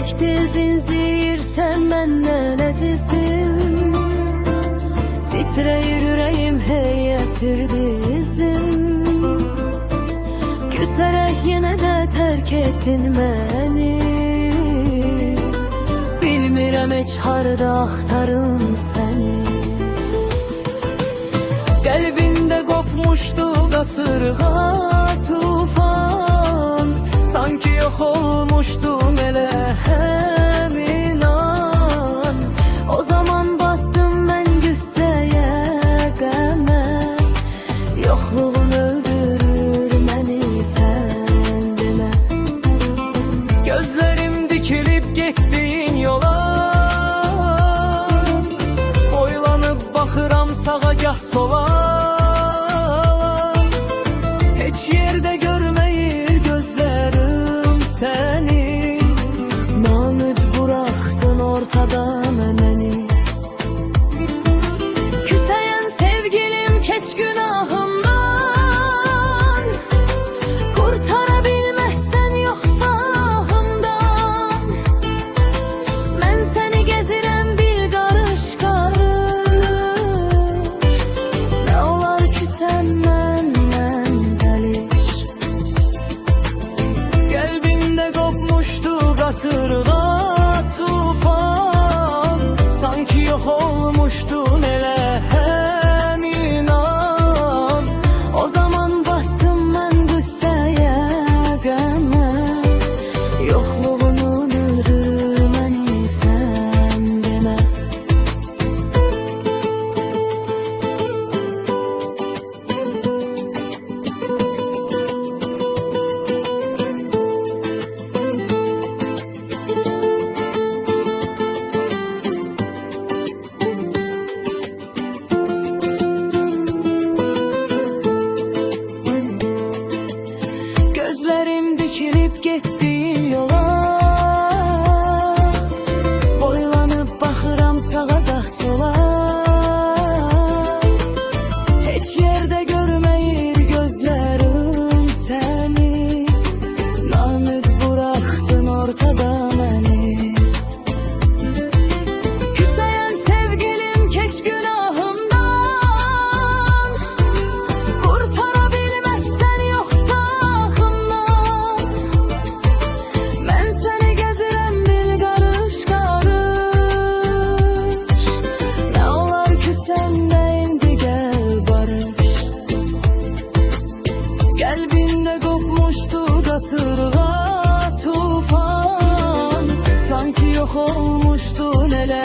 çekti zinzir, sen məndən əzizim. Titrəyir ürəyim, hey əsirdi izim. Küsərək yenə də tərk etdin məni. Bilmirəm heç harda axtarım səni. Qəlbində qopmuşdu qasırğa tufan, sanki yox olmuşdum elə həmin an. O zaman batdım mən qüssəyə, qəmə. Yoxluğun öldürür məni, sən demə. Gözlərim dikilib getdiyin yola, boylanıb baxıram sağa gah sola. Heç yerdə görməyir gözlərim səni. Namüd buraxdın ortada məni. Küsəyən sevgilim keç günahımdan, qurtara bilməzsən yoxsa ahımdan. Mən səni gəzirəm bil qarış qarış. Nə olar küsən məndən dəliş. Qəlbində qopmuşdu qasırğa tufan, sanki yox olmuşdun elə həmin an. O zaman batdım mən qüssəyə, qəmə. Yoxluğun öldürür məni, sən demə. Gözlərim dikilib getdiyin yola, boylanıb baxıram sağa da sola. Heç yerdə görməyir gözlərim səni. Namüd buraxdın ortada məni. Küsəyən sevgilim keç günahımdan, qurtara bilməzsən yoxsa ahımdan. Mən səni gəzirəm bil qarış qarış. Nə olar küsən də indi gəl barış. Qəlbində qopmuşdu qasırğa tufan, sanki yox olmuşdun elə